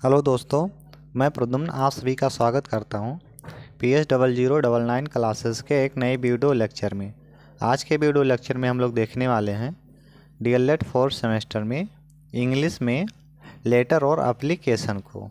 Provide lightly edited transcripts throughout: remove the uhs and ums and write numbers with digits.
Hello दोस्तों, मैं प्रद्युम्न आप सभी का स्वागत करता हूं PS0099 क्लासेस के एक नए वीडियो लेक्चर में। आज के वीडियो लेक्चर में हम लोग देखने वाले हैं DLED 4th सेमेस्टर में इंग्लिश में लेटर और एप्लीकेशन को।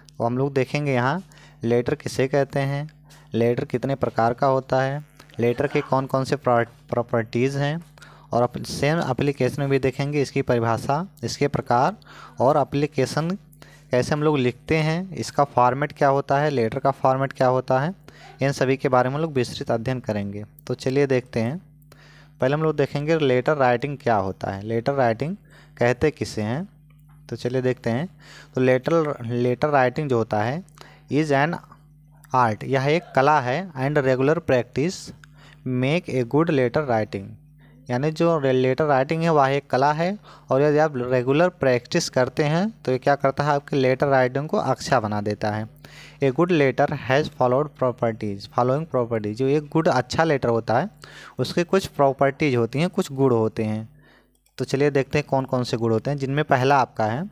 तो हम लोग देखेंगे यहाँ लेटर किसे कहते हैं, लेटर कितने प्रकार का होता है, लेटर के कौन कौन से प्रॉपर्टीज़ हैं, और सेम एप्लीकेशन में भी देखेंगे इसकी परिभाषा, इसके प्रकार और एप्लीकेशन कैसे हम लोग लिखते हैं, इसका फॉर्मेट क्या होता है, लेटर का फॉर्मेट क्या होता है, इन सभी के बारे में लोग विस्तृत अध्ययन करेंगे। तो चलिए देखते हैं। पहले हम लोग देखेंगे लेटर राइटिंग क्या होता है, लेटर राइटिंग कहते किसे हैं। तो चलिए देखते हैं। तो लेटर राइटिंग जो होता है इज़ एन आर्ट, यह एक कला है, and regular practice make a good letter writing, यानी जो लेटर राइटिंग है वह एक कला है, और यदि आप रेगुलर प्रैक्टिस करते हैं तो ये क्या करता है, आपके लेटर राइटिंग को अच्छा बना देता है। A good letter has following properties, जो एक गुड अच्छा लेटर होता है उसके कुछ प्रॉपर्टीज होती हैं, कुछ गुण होते हैं। तो चलिए देखते हैं कौन कौन से गुण होते हैं, जिनमें पहला आपका है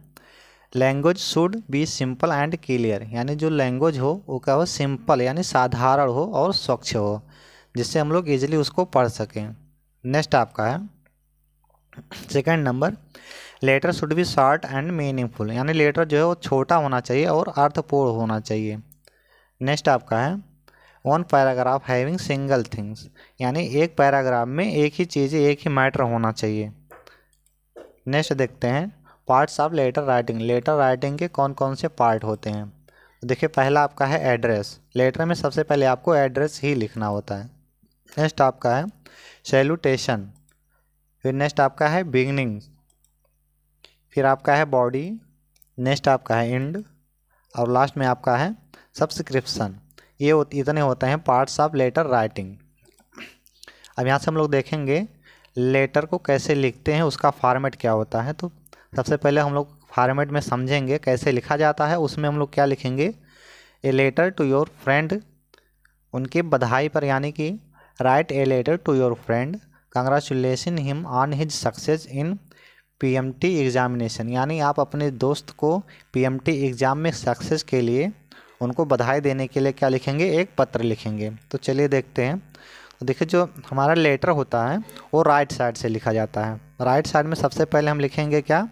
language should be simple and clear, यानी जो लैंग्वेज हो वो क्या हो, सिंपल यानी साधारण हो और स्वच्छ हो, जिससे हम लोग ईजिली उसको पढ़ सकें। नेक्स्ट आपका है second number, letter should be short and meaningful, यानी लेटर जो है वो छोटा होना चाहिए और अर्थपूर्ण होना चाहिए। नेक्स्ट आपका है one paragraph having single things, यानी एक पैराग्राफ में एक ही चीज़, एक ही मैटर होना चाहिए। नेक्स्ट देखते हैं parts of letter writing, letter writing के कौन कौन से पार्ट होते हैं। तो देखिए पहला आपका है एड्रेस, लेटर में सबसे पहले आपको एड्रेस ही लिखना होता है। नेक्स्ट आपका है सैल्यूटेशन, फिर नेक्स्ट आपका है बिगनिंग, फिर आपका है बॉडी, नेक्स्ट आपका है एंड, और लास्ट में आपका है सब्सक्रिप्शन। ये इतने होते हैं पार्ट्स ऑफ लेटर राइटिंग। अब यहाँ से हम लोग देखेंगे लेटर को कैसे लिखते हैं, उसका फॉर्मेट क्या होता है। तो सबसे पहले हम लोग फॉर्मेट में समझेंगे कैसे लिखा जाता है। उसमें हम लोग क्या लिखेंगे, a letter to your friend, उनकी बधाई पर, यानी कि write a letter to your friend congratulation him on his success in PMT examination, यानी आप अपने दोस्त को PMT एग्ज़ाम में सक्सेस के लिए उनको बधाई देने के लिए क्या लिखेंगे, एक पत्र लिखेंगे। तो चलिए देखते हैं। तो देखिए जो हमारा लेटर होता है वो राइट साइड से लिखा जाता है। राइट साइड में सबसे पहले हम लिखेंगे क्या,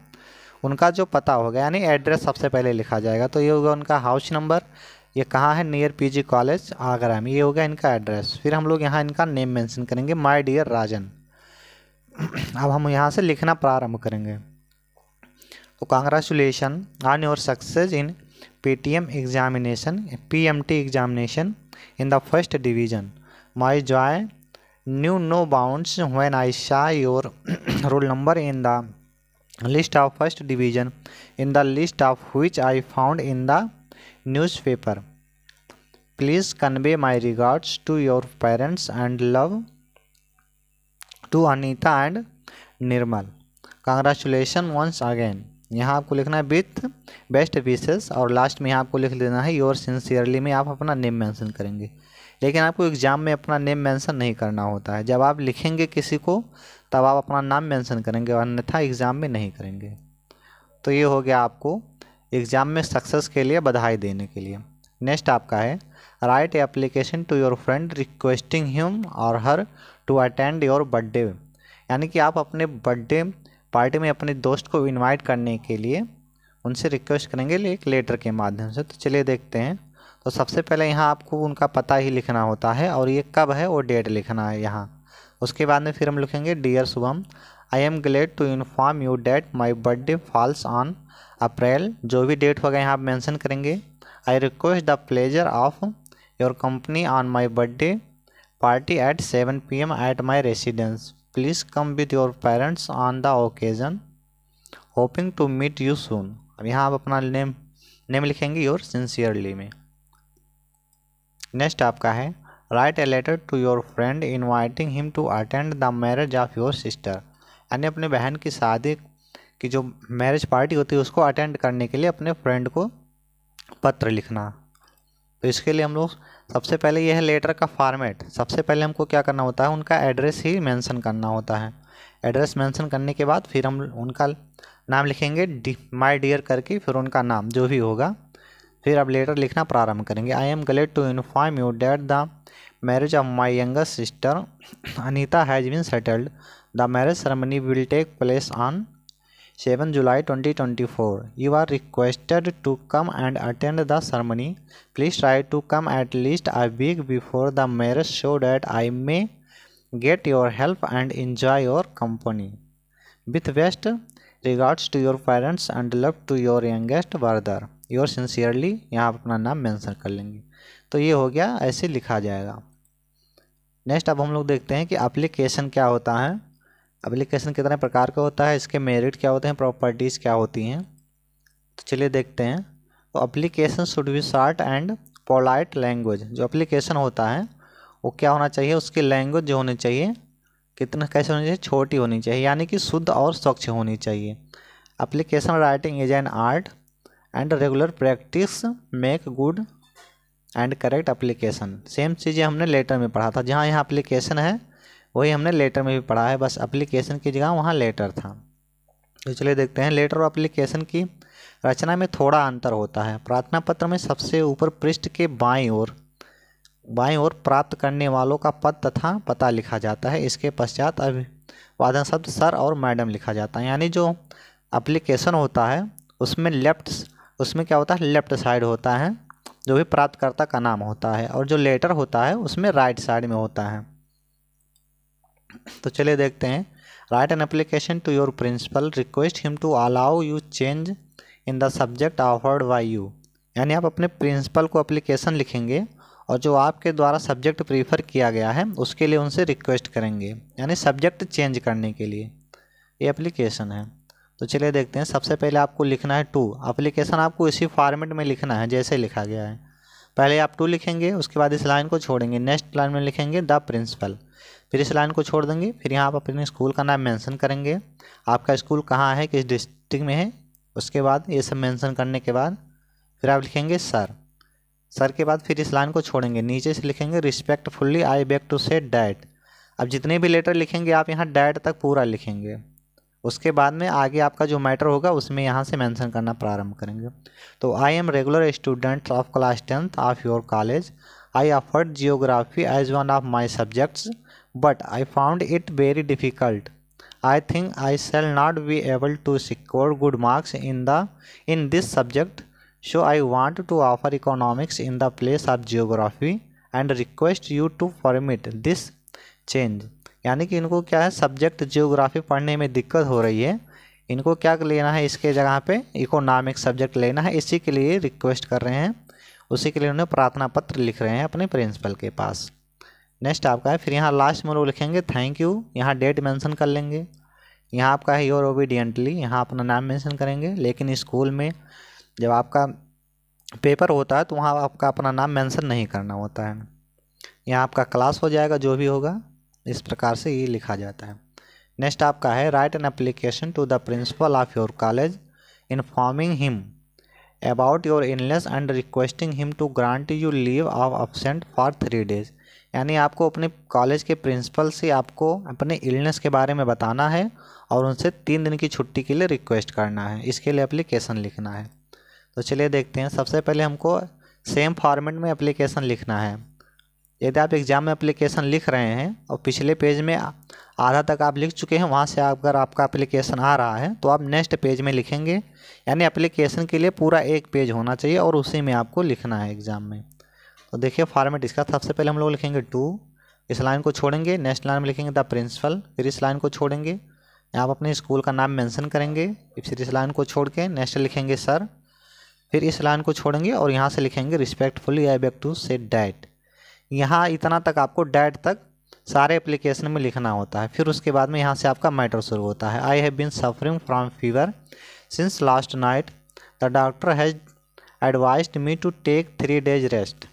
उनका जो पता होगा, यानी एड्रेस सबसे पहले लिखा जाएगा। तो ये होगा उनका हाउस नंबर, ये कहाँ है, नियर PG कॉलेज आगरा में, ये होगा इनका एड्रेस। फिर हम लोग यहाँ इनका नेम मेंशन करेंगे, माय डियर राजन। अब हम यहाँ से लिखना प्रारंभ करेंगे। तो congratulation on your success in PMT examination in the first division, my joy knew no bounds when I saw your roll number in the list of first division, in the list of which I found in the newspaper. Please convey my regards to your parents and love to Anita and Nirmal. Congratulations once again. यहाँ आपको लिखना है with best wishes, और last में यहाँ आपको लिख देना है योर सिंसियरली में आप अपना नेम मेंशन करेंगे। लेकिन आपको एग्जाम में अपना नेम मेंशन नहीं करना होता है। जब आप लिखेंगे किसी को तब आप अपना नाम मेंशन करेंगे, अन्यथा एग्ज़ाम में नहीं करेंगे। तो ये हो गया आपको एग्ज़ाम में सक्सेस के लिए बधाई देने के लिए। नेक्स्ट आपका है write application to your friend requesting him or her to attend your birthday, यानी कि आप अपने बर्थडे पार्टी में अपने दोस्त को इनवाइट करने के लिए उनसे रिक्वेस्ट करेंगे एक लेटर के माध्यम से। तो चलिए देखते हैं। तो सबसे पहले यहाँ आपको उनका पता ही लिखना होता है, और ये कब है वो डेट लिखना है यहाँ। उसके बाद में फिर हम लिखेंगे dear Shubham, I am glad to inform you that my birthday falls on April, जो भी डेट होगा यहाँ आप मेंशन करेंगे। I request the pleasure of your company on my birthday party at 7 PM at my residence, please come with your parents on the occasion, hoping to meet you soon. अब यहाँ आप अपना name लिखेंगे your sincerely में। Next आपका है write a letter to your friend inviting him to attend the marriage of your sister, यानी अपने बहन की शादी की जो मैरिज पार्टी होती है उसको अटेंड करने के लिए अपने फ्रेंड को पत्र लिखना। तो इसके लिए हम लोग सबसे पहले यह है लेटर का फॉर्मेट। सबसे पहले हमको क्या करना होता है, उनका एड्रेस ही मेंशन करना होता है। एड्रेस मेंशन करने के बाद फिर हम उनका नाम लिखेंगे माय डियर करके, फिर उनका नाम जो भी होगा, फिर अब लेटर लिखना प्रारंभ करेंगे। I am glad to inform you that the marriage of my youngest sister Anita has been settled. The marriage ceremony will take place on 7 July 2024. You are requested to come and attend the ceremony. Please try to come at least a week before the marriage so that I may get your help and enjoy your company. With best regards to your parents and love to your youngest brother. Yours sincerely, यहाँ आप अपना नाम mention कर लेंगे। तो ये हो गया, ऐसे लिखा जाएगा। नेक्स्ट अब हम लोग देखते हैं कि एप्लीकेशन क्या होता है। एप्लीकेशन कितने प्रकार का होता है, इसके मेरिट क्या होते हैं, प्रॉपर्टीज़ क्या होती हैं, तो चलिए देखते हैं। तो application should be short and polite language. जो एप्लीकेशन होता है वो क्या होना चाहिए, उसकी लैंग्वेज जो होनी चाहिए कितना कैसे होनी चाहिए, छोटी होनी चाहिए, यानी कि शुद्ध और स्वच्छ होनी चाहिए। Application writing is an art and regular practice make good and correct application. Same चीज़ें हमने लेटर में पढ़ा था, जहाँ यहाँ एप्लीकेशन है वही हमने लेटर में भी पढ़ा है, बस एप्लीकेशन की जगह वहाँ लेटर था। तो चलिए देखते हैं। लेटर और एप्लीकेशन की रचना में थोड़ा अंतर होता है। प्रार्थना पत्र में सबसे ऊपर पृष्ठ के बाईं ओर प्राप्त करने वालों का पद तथा पता लिखा जाता है। इसके पश्चात अभिवादन शब्द सर और मैडम लिखा जाता है। यानी जो एप्लीकेशन होता है उसमें क्या होता है, लेफ्ट साइड होता है जो भी प्राप्तकर्ता का नाम होता है, और जो लेटर होता है उसमें राइट साइड में होता है। तो चलिए देखते हैं। Write an application to your principal, request him to allow you change in the subject offered by you. यानी आप अपने प्रिंसिपल को एप्लीकेशन लिखेंगे और जो आपके द्वारा सब्जेक्ट प्रीफर किया गया है उसके लिए उनसे रिक्वेस्ट करेंगे, यानी सब्जेक्ट चेंज करने के लिए। ये एप्लीकेशन है। तो चलिए देखते हैं। सबसे पहले आपको लिखना है टू। एप्लीकेशन आपको इसी फॉर्मेट में लिखना है जैसे लिखा गया है। पहले आप टू लिखेंगे, उसके बाद इस लाइन को छोड़ेंगे, नेक्स्ट लाइन में लिखेंगे द प्रिंसिपल, फिर इस लाइन को छोड़ देंगे, फिर यहाँ आप अपने स्कूल का नाम मेंशन करेंगे, आपका स्कूल कहाँ है, किस डिस्ट्रिक्ट में है। उसके बाद ये सब मेंशन करने के बाद फिर आप लिखेंगे सर के बाद फिर इस लाइन को छोड़ेंगे, नीचे से लिखेंगे respectfully I beg to say that. अब जितने भी लेटर लिखेंगे आप यहाँ डैट तक पूरा लिखेंगे। उसके बाद में आगे आपका जो मैटर होगा उसमें यहाँ से मेंशन करना प्रारंभ करेंगे। तो I am regular student of class 10th of your college. I offered geography as one of my subjects but I found it very difficult. I think I shall not be able to score good marks in this subject, so I want to offer economics in the place of geography and request you to permit this change. यानी कि इनको क्या है, subject geography पढ़ने में दिक्कत हो रही है, इनको क्या लेना है, इसके जगह पे इकोनॉमिक्स सब्जेक्ट लेना है, इसी के लिए रिक्वेस्ट कर रहे हैं, उसी के लिए उन्हें प्रार्थना पत्र लिख रहे हैं अपने प्रिंसिपल के पास। नेक्स्ट आपका है, फिर यहाँ लास्ट में लोग लिखेंगे थैंक यू, यहाँ डेट मेंशन कर लेंगे। यहाँ आपका है योर ओबीडियंटली, यहाँ अपना नाम मेंशन करेंगे। लेकिन स्कूल में जब आपका पेपर होता है तो वहाँ आपका अपना नाम मेंशन नहीं करना होता है। यहाँ आपका क्लास हो जाएगा जो भी होगा, इस प्रकार से ये लिखा जाता है। नेक्स्ट आपका है write an application to the principal of your college informing him about your illness and requesting him to grant you leave of absent for 3 days। यानी आपको अपने कॉलेज के प्रिंसिपल से आपको अपने इलनेस के बारे में बताना है और उनसे 3 दिन की छुट्टी के लिए रिक्वेस्ट करना है, इसके लिए एप्लीकेशन लिखना है। तो चलिए देखते हैं। सबसे पहले हमको सेम फॉर्मेट में एप्लीकेशन लिखना है। यदि आप एग्ज़ाम में एप्लीकेशन लिख रहे हैं और पिछले पेज में आधा तक आप लिख चुके हैं, वहाँ से अगर आपका एप्लीकेशन आ रहा है तो आप नेक्स्ट पेज में लिखेंगे, यानी एप्लीकेशन के लिए पूरा एक पेज होना चाहिए और उसी में आपको लिखना है एग्ज़ाम में। तो देखिए फॉर्मेट इसका, सबसे पहले हम लोग लिखेंगे टू, इस लाइन को छोड़ेंगे, नेक्स्ट लाइन में लिखेंगे द प्रिंसिपल, फिर इस लाइन को छोड़ेंगे, आप अपने स्कूल का नाम मेंशन करेंगे, फिर इस लाइन को छोड़ के नेक्स्ट लिखेंगे सर, फिर इस लाइन को छोड़ेंगे और यहाँ से लिखेंगे respectfully I beg to say that. यहाँ इतना तक आपको डैट तक सारे एप्लीकेशन में लिखना होता है। फिर उसके बाद में यहाँ से आपका मैटर शुरू होता है। I have been suffering from fever since last night, the doctor has advised me to take 3 days rest.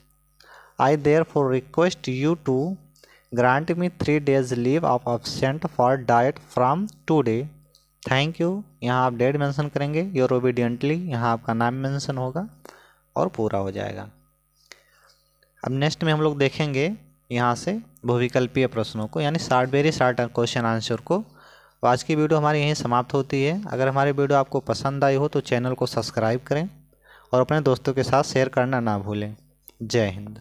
I therefore request you to grant me 3 days leave of absent for diet from today. Thank you। यहाँ आप date mention करेंगे, your obediently, यहाँ आपका नाम mention होगा और पूरा हो जाएगा। अब नेक्स्ट में हम लोग देखेंगे यहाँ से बहुविकल्पीय प्रश्नों को, यानी वेरी शॉर्ट क्वेश्चन आंसर को, तो आज की वीडियो हमारी यहीं समाप्त होती है। अगर हमारी वीडियो आपको पसंद आई हो तो चैनल को सब्सक्राइब करें और अपने दोस्तों के साथ शेयर करना ना भूलें। जय हिंद।